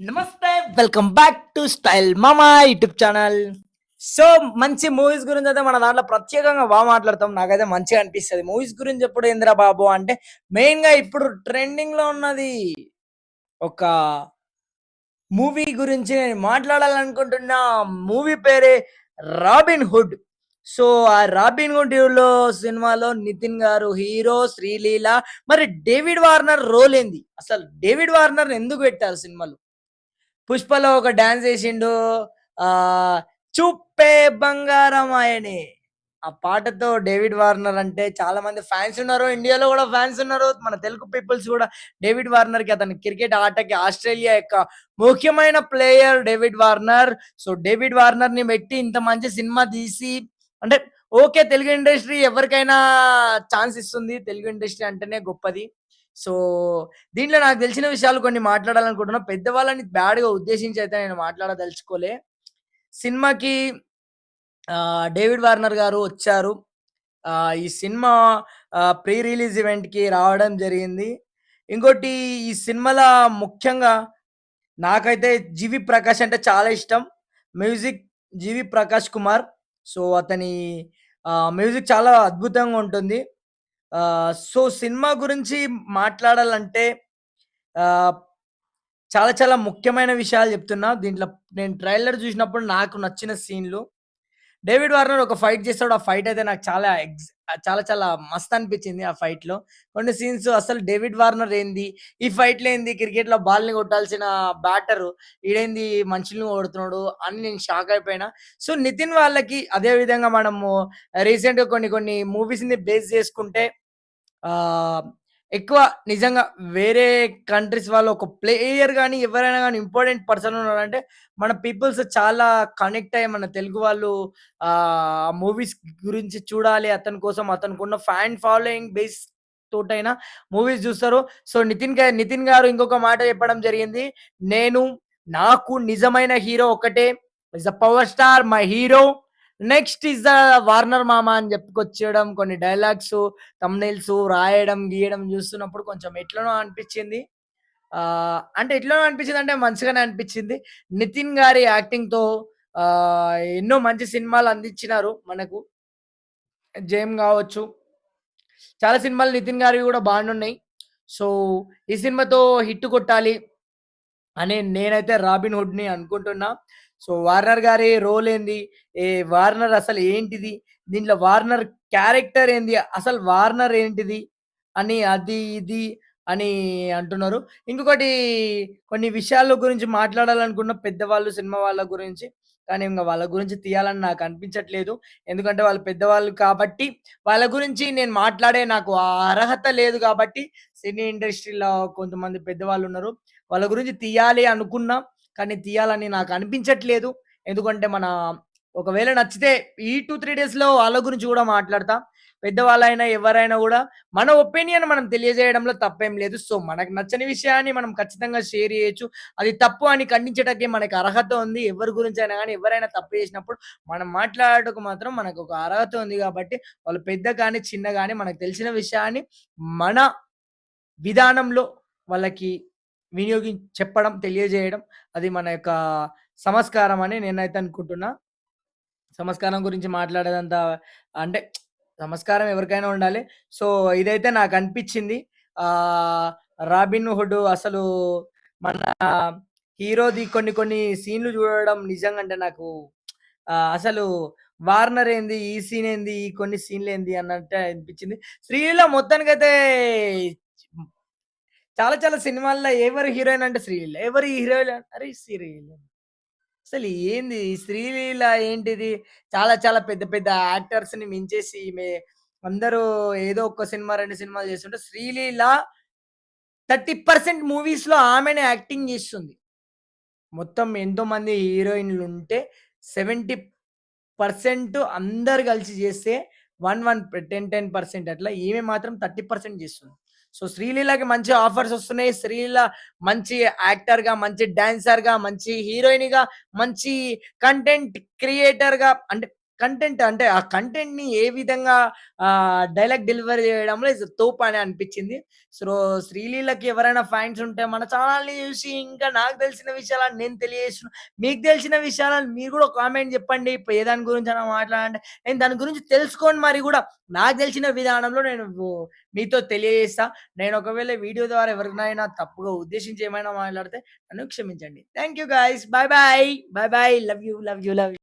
నమస్తే! Welcome back to style మామా YouTube channel. So, మంచి మూవీస్ గురించయితే మన దాంట్లో ప్రత్యేకంగా మాట్లాడతాం. నాకైతే మంచిగా అనిపిస్తది. మూవీస్ గురించి చెప్పుడు ఏందిరా బాబు అంటే, మెయిన్‌గా ఇప్పుడు ట్రెండింగ్‌లో ఉన్నది ఒక మూవీ గురించి నేను మాట్లాడాలనుకుంటున్నా. మూవీ పేరే 'రాబిన్ హుడ్.' సో, ఆ 'రాబిన్ హుడ్‌లో' సినిమాలో నితిన్ గారు హీరో, శ్రీలీల మరి డేవిడ్ వార్నర్ రోల్ ఏంది? అసలు డేవిడ్ వార్నర్‌ని ఎందుకు పెట్టారు సినిమాలో? 'పుష్పలో' ఒక డాన్స్ ఏసిండు. ఆహ్, 'చూప్పే బంగారమాయెనే' ఆ పాటతో డేవిడ్ వార్నర్ అంటే చాలా మంది ఫాన్స్ ఉన్నారు. ఇండియాలో గూడా ఫాన్స్ ఉన్నారు. మన తెలుగు పీపుల్స్ గూడా డేవిడ్ వార్నర్‌కి అతని క్రికెట్ ఆటకి ఆస్ట్రేలియా యొక్క ముఖ్యమైన player David Warner. So, David వార్నర్‌ని పెట్టి ఇంత మంచి సినిమా తీసి అంటే ఓకే. తెలుగు ఇండస్ట్రీ ఎవరికైనా ఛాన్స్ ఇస్తుంది. తెలుగు ఇండస్ట్రీ అంటేనే గొప్పది. సో, దీంట్లో నాకు తెలిసిన విషయాలు కొన్ని మాట్లాడాలనుకుంటున్నా. పెద్దవాళ్ళని బ్యాడ్‌గా ఉద్దేశించి అయితే నేను మాట్లాడదలుచుకోలే. సినిమాకి డేవిడ్ వార్నర్ గారు వచ్చారు. ఈ సినిమా ప్రీ రిలీజ్ ఈవెంట్‌కి రావడం జరిగింది. ఇంకోటి ఈ సినిమాల ముఖ్యంగా నాకైతే 'జీవి ప్రకాష్' అంటే చాలా ఇష్టం. మ్యూజిక్ 'జీవి ప్రకాష్ కుమార్.' సో, అతని మ్యూజిక్ చాలా అద్భుతంగా ఉంటుంది. సో, సినిమా గురించి మాట్లాడాలంటే ఆహ్, చాలా చాలా ముఖ్యమైన విషయాలు చెప్తున్నా. దీంట్లో నేను ట్రైలర్ చూసినప్పుడు నాకు నచ్చిన సీన్‌లు. డేవిడ్ వార్నర్ ఒక ఫైట్ చేస్తాడు. ఆ ఫైట్ అయితే నాకు చాలా చాలా మస్త్ అనిపించింది ఆ ఫైట్‌లో. కొన్ని సీన్స్ అసలు డేవిడ్ వార్నర్ ఏంది? ఈ ఫైట్‌లో ఏంది? క్రికెట్‌లో బాల్‌ని కొట్టాల్సిన బ్యాటరు ఈడేంది మనుషుల్ని కొడుతున్నాడు అని నేను షాక్ అయిపోయినా. సో, నితిన్ వాళ్ళకి అదే విధంగా మనము రీసెంట్‌గా కొన్ని కొన్ని మూవీస్‌ని బేస్ చేసుకుంటే ఆహ్, ఎక్కువ నిజంగా వేరే కంట్రీస్ వాళ్ళు ఒక ప్లేయర్ గాని, ఎవరైనా గాని ఇంపార్టెంట్ పర్సన్ ఉన్నారంటే, మన పీపుల్స్ చాలా కనెక్ట్ అయ్యి మన తెలుగు వాళ్ళు మూవీస్ గురించి చూడాలి. అతని కోసం అతనికున్న ఫ్యాన్ ఫాలోయింగ్ బేస్ తోటైనా మూవీస్ జూస్తారు. సో, నితిన్ గారు ఇంకొక మాట చెప్పడం జరిగింది. నేను నాకు నిజమైన హీరో ఒక్కటే. Is the power star my hero. Next is the Warner మామ అని చెప్పుకొచ్చేయడం. కొన్ని డైలాగ్సు థంబ్‌నెయిల్స్ రాయడం, గీయడం జూస్తున్నప్పుడు కొంచెం ఎట్లనో అనిపిచ్చింది. అంటే ఎట్లనో అనిపిచ్చిందంటే మంచిగానే అనిపిచ్చింది. నితిన్ గారి యాక్టింగ్‌తో ఎన్నో మంచి సినిమాలు అందించినారు మనకు. 'జయం' గావచ్చు. చాలా సినిమాలు నితిన్ గారివి గూడా బానున్నాయి. సో, ఈ సినిమాతో హిట్ కొట్టాలి అని నేనైతే 'రాబిన్ హుడ్‌ని' అనుకుంటున్నా. సో, వార్నర్ గారి రోల్ ఏంది? వార్నర్ అసలు ఏంటిది? దీంట్లో వార్నర్ క్యారెక్టర్ ఏంది? అసలు వార్నర్ ఏంటిది? అని అది, ఇది అని అంటున్నారు. ఇంకొకటి కొన్ని విషయాల గురించి మాట్లాడాలనుకున్న పెద్దవాళ్ళు, సినిమా వాళ్ళ గురించి. కానీ ఇంగ వాళ్ళ గురించి తీయాలని నాకు అనిపించట్లేదు. ఎందుకంటే వాళ్ళు పెద్దవాళ్ళు కాబట్టి, వాళ్ళ గురించి నేను మాట్లాడే నాకు ఆ అర్హత లేదు కాబట్టి, సినీ ఇండస్ట్రీలో కొంతమంది పెద్దవాళ్ళున్నారు. వాళ్ళ గురించి తీయాలి అనుకున్నా, కానీ తీయాలని నాకు అనిపించట్లేదు. ఎందుకంటే ఒకవేళ నచ్చితే ఈ 2, 3 డేస్‌లో వాళ్ళ గురించి గూడా మాట్లాడతా. పెద్దవాళ్ళైనా, ఎవరైనా గూడా మన ఒపీనియన్ మనం తెలియజేయడంలో తప్పేం లేదు. సో, మనకు నచ్చని విషయాన్ని మనం ఖచ్చితంగా షేర్ చేయొచ్చు. అది తప్పు అని ఖండించటానికి మనకు అర్హత ఉంది. ఎవరి గురించైనా గానీ, ఎవరైనా తప్పు చేసినప్పుడు మనం మాట్లాడటకు మాత్రం మనకొక అర్హత ఉంది గాబట్టి, వాళ్ళు పెద్ద గాని, చిన్న గాని మనకు తెలిసిన విషయాన్ని మన విధానంలో వాళ్ళకి చెప్పడం, తెలియజేయడం అది మన యొక్క సంస్కారం అని నేనైతే అనుకుంటున్నా. సంస్కారం గురించి మాట్లాడేదంత అంటే సంస్కారం ఎవరికైనా ఉండాలి. సో, ఇదైతే నాకనిపిచ్చింది. ఆహ్, 'రాబిన్ హుడ్' అసలు మన హీరోది కొన్ని కొన్ని సీన్‌లు చూడడం నిజంగా అంటే నాకు అసలు 'వార్నర్' ఏంది? ఈ సీన్ ఏంది? ఈ కొన్ని సీన్‌లేంది అన్నట్టే అనిపిచ్చింది. 'శ్రీలీల' మొత్తానికైతే చాలా చాలా సినిమాల్లో ఎవరు హీరోయిన్ అంటే 'శ్రీలీల'. ఎవరు హీరోయిన్ అరే! 'శ్రీలీల'. అసలు ఏంది ఈ 'శ్రీలీల' ఏంటిది? చాలా చాలా పెద్ద పెద్ద యాక్టర్స్‌ని మించేసి ఈమె అందరూ ఏదో ఒక్క సినిమా, 2 సినిమాలు చేస్తుంటే 'శ్రీలీల' 30% మూవీస్‌లో ఆమెనే యాక్టింగ్ చేస్తుంది. మొత్తం ఎంతోమంది హీరోయిన్‌లుంటే 70% అందరూ కలిసి చేస్తే 10% అట్లా ఈమె మాత్రం 30% చేస్తుంది. సో, శ్రీలీలకి మంచి ఆఫర్స్ వస్తున్నాయి. శ్రీలీల మంచి యాక్టర్‌గా, మంచి డాన్సర్‌గా, మంచి హీరోయిన్‌గా, మంచి కంటెంట్ క్రియేటర్‌గా అంటే కంటెంట్ అంటే ఆ కంటెంట్‌ని ఏ విధంగా డైలాగ్ డెలివరీ చేయడంలో తోపు అని అనిపించింది. సో, శ్రీలీలకి ఎవరైనా ఫ్యాన్స్ ఉంటే మన ఛానెల్‌ని చూసి ఇంకా నాకు తెలిసిన విషయాలను నేను తెలియజేస్తున్నా. మీకు తెలిసిన విషయాలను మీరు కూడా కామెంట్ చెప్పండి. ఏ దాని గురించైనా మాట్లాడండి. నేను దాని గురించి తెలుసుకొని మరి కూడా నాకు తెలిసిన విధానంలో నేను మీతో తెలియజేస్తా. నేను ఒకవేళ వీడియో ద్వారా ఎవరినైనా తప్పుగా ఉద్దేశించి ఏమైనా మాట్లాడితే నన్ను క్షమించండి. Thank you guys. By by. By by. Love you. Love you. Love you.